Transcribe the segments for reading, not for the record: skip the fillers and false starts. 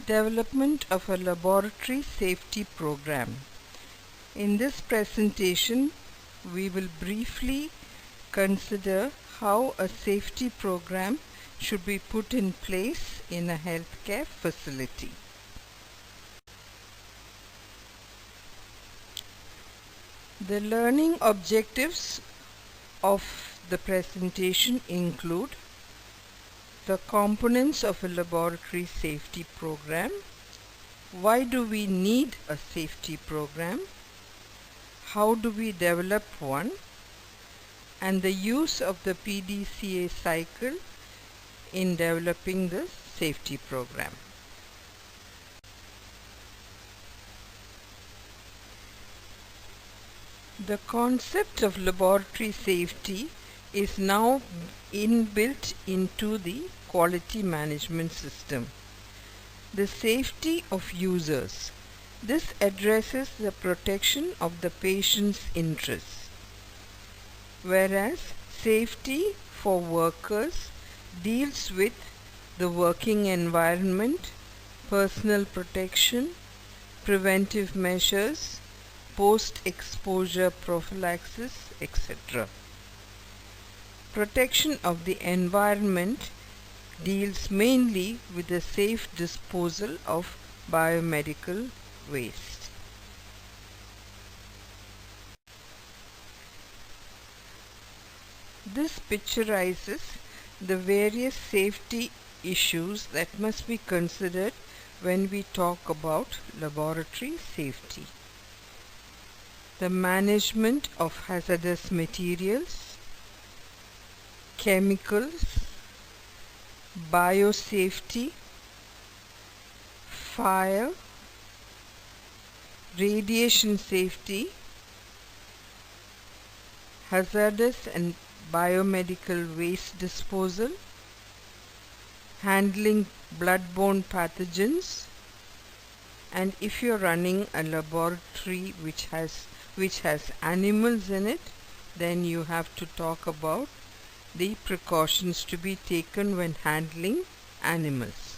Development of a laboratory safety program. In this presentation, we will briefly consider how a safety program should be put in place in a healthcare facility. The learning objectives of the presentation include the components of a laboratory safety program, why do we need a safety program, how do we develop one, and the use of the PDCA cycle in developing the safety program. The concept of laboratory safety is now inbuilt into the quality management system. The safety of users. This addresses the protection of the patient's interests, whereas safety for workers deals with the working environment, personal protection, preventive measures, post-exposure prophylaxis, etc. Protection of the environment deals mainly with the safe disposal of biomedical waste. This picturizes the various safety issues that must be considered when we talk about laboratory safety. The management of hazardous materials, chemicals, biosafety, fire, radiation safety, hazardous and biomedical waste disposal, handling bloodborne pathogens, and if you're running a laboratory which has animals in it, then you have to talk about the precautions to be taken when handling animals.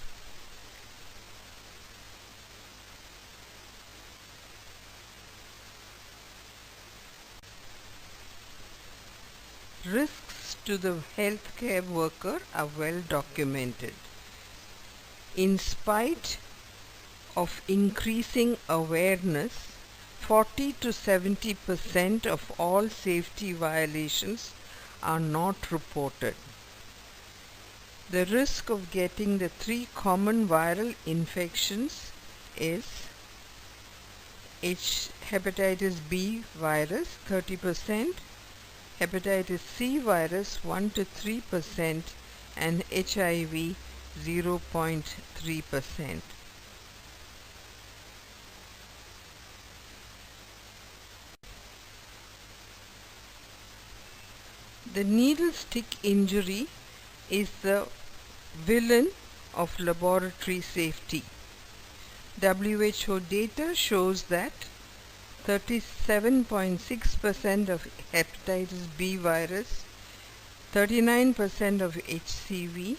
Risks to the healthcare worker are well documented. In spite of increasing awareness, 40 to 70% of all safety violations are not reported. The risk of getting the three common viral infections is hepatitis B virus 30%, hepatitis C virus 1 to 3%, and HIV 0.3%. The needle stick injury is the villain of laboratory safety. WHO data shows that 37.6% of hepatitis B virus, 39% of HCV,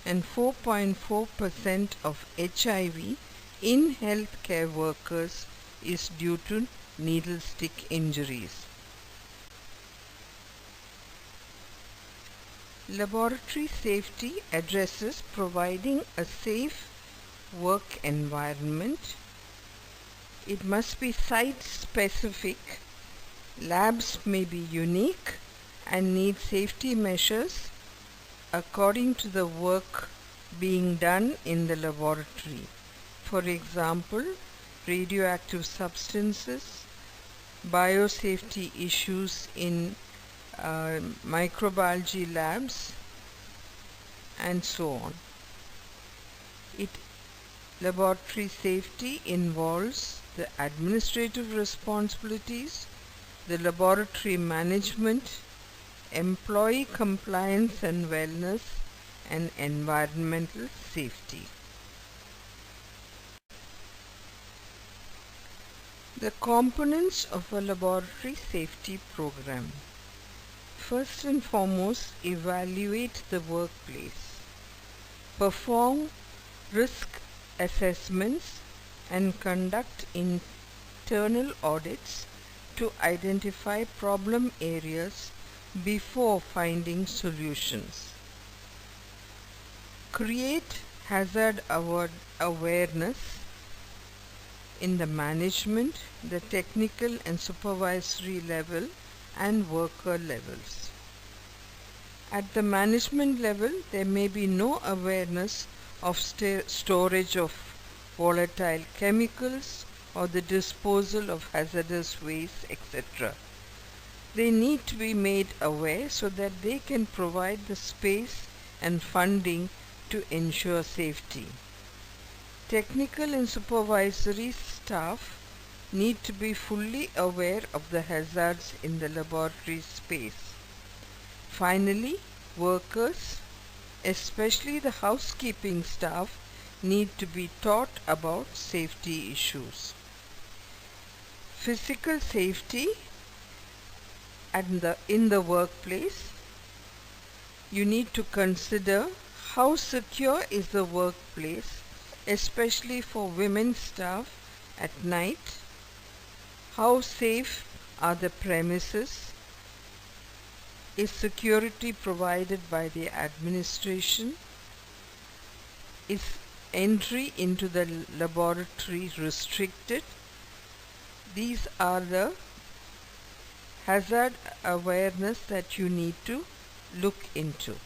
and 4.4% of HIV in healthcare workers is due to needle stick injuries. Laboratory safety addresses providing a safe work environment. It must be site-specific. Labs may be unique and need safety measures according to the work being done in the laboratory. For example, radioactive substances, biosafety issues in microbiology labs, and so on. Laboratory safety involves the administrative responsibilities, the laboratory management, employee compliance and wellness, and environmental safety. The components of a laboratory safety program. First and foremost, evaluate the workplace. Perform risk assessments and conduct internal audits to identify problem areas before finding solutions. Create hazard awareness in the management, the technical and supervisory level and worker levels. At the management level, there may be no awareness of storage of volatile chemicals or the disposal of hazardous waste, etc. They need to be made aware so that they can provide the space and funding to ensure safety. Technical and supervisory staff need to be fully aware of the hazards in the laboratory space. Finally, workers, especially the housekeeping staff, need to be taught about safety issues. Physical safety in the workplace. You need to consider how secure is the workplace, especially for women staff at night. How safe are the premises? Is security provided by the administration? Is entry into the laboratory restricted? These are the hazard awareness that you need to look into.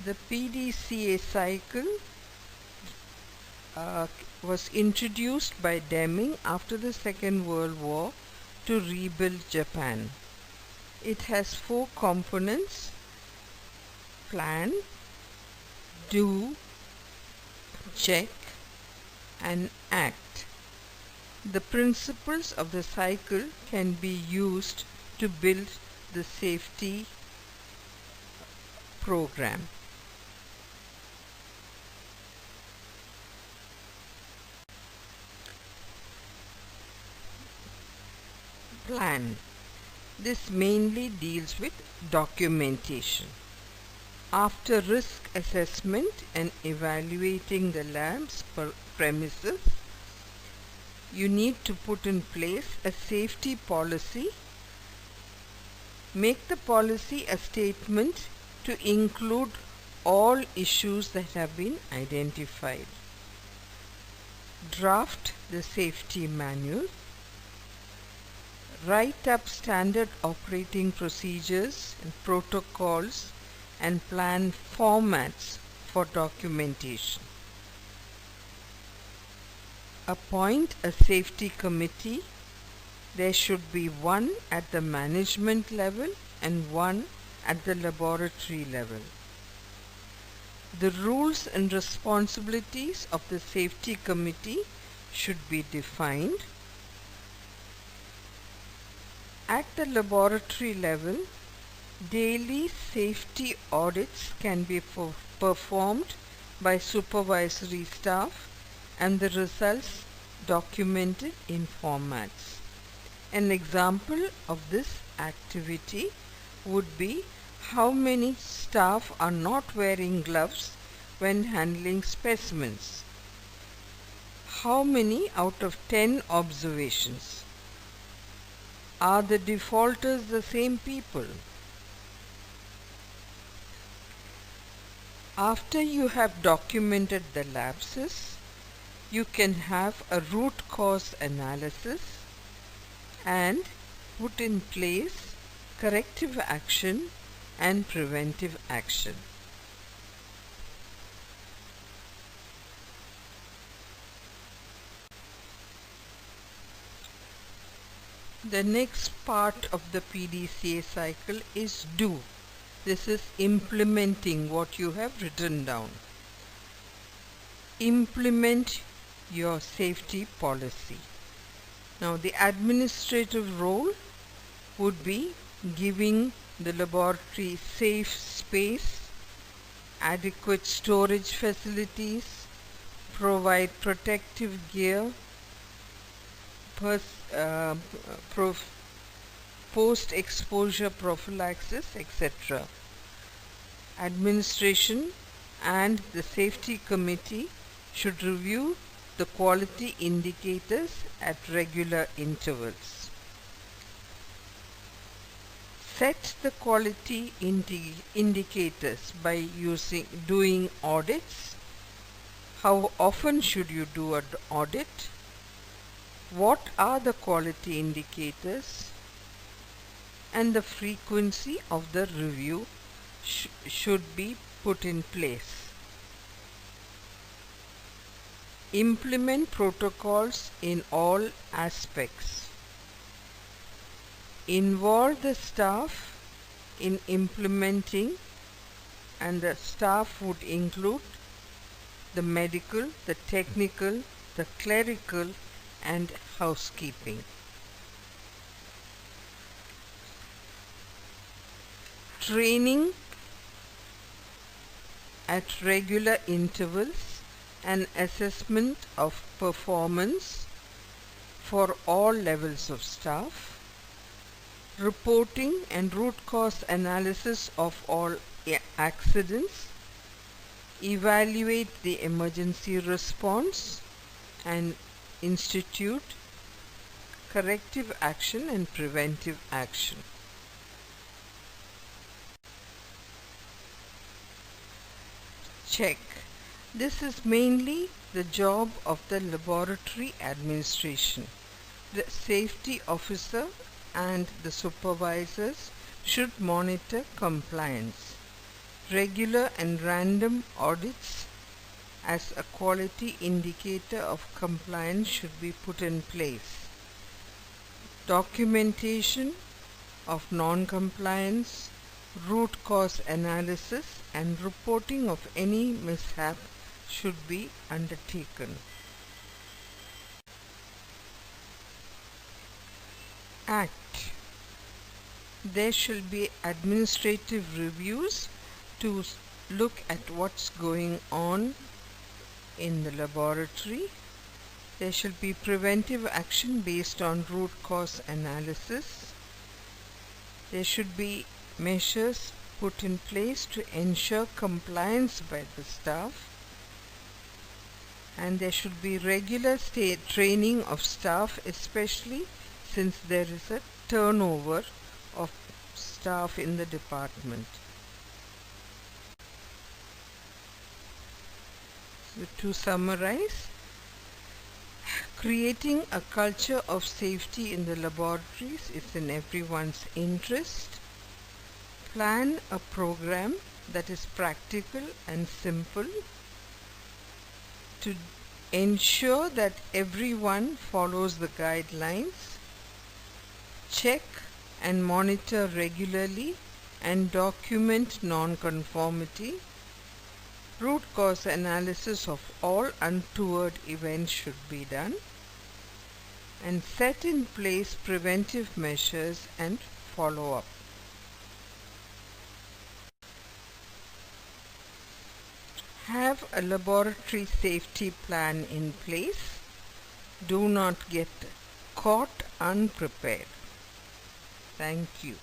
The PDCA cycle was introduced by Deming after the Second World War to rebuild Japan. It has 4 components: plan, do, check, and act. The principles of the cycle can be used to build the safety program. Plan. This mainly deals with documentation. After risk assessment and evaluating the lab's premises, you need to put in place a safety policy. Make the policy a statement to include all issues that have been identified. Draft the safety manual. Write up standard operating procedures and protocols and plan formats for documentation. Appoint a safety committee. There should be one at the management level and one at the laboratory level. The rules and responsibilities of the safety committee should be defined. At the laboratory level, daily safety audits can be performed by supervisory staff and the results documented in formats. An example of this activity would be how many staff are not wearing gloves when handling specimens. How many out of 10 observations? Are the defaulters the same people? After you have documented the lapses, you can have a root cause analysis and put in place corrective action and preventive action. The next part of the PDCA cycle is do. This is implementing what you have written down. Implement your safety policy. Now the administrative role would be giving the laboratory safe space, adequate storage facilities, provide protective gear, post-exposure prophylaxis, etc. Administration and the safety committee should review the quality indicators at regular intervals. Set the quality indicators by doing audits. How often should you do an audit? What are the quality indicators? And the frequency of the review should be put in place. Implement protocols in all aspects. Involve the staff in implementing, and the staff would include the medical, the technical, the clerical, and housekeeping. Training at regular intervals and assessment of performance for all levels of staff. Reporting and root cause analysis of all accidents. Evaluate the emergency response and institute corrective action and preventive action. Check. This is mainly the job of the laboratory administration. The safety officer and the supervisors should monitor compliance. Regular and random audits as a quality indicator of compliance should be put in place. Documentation of non-compliance, root cause analysis, and reporting of any mishap should be undertaken. Act. There shall be administrative reviews to look at what's going on in the laboratory. There shall be preventive action based on root cause analysis. There should be measures put in place to ensure compliance by the staff, and there should be regular training of staff, especially since there is a turnover of staff in the department. So to summarize, creating a culture of safety in the laboratories is in everyone's interest. Plan a program that is practical and simple to ensure that everyone follows the guidelines. Check and monitor regularly and document non-conformity. Root cause analysis of all untoward events should be done, and set in place preventive measures and follow up. Have a laboratory safety plan in place. Do not get caught unprepared. Thank you.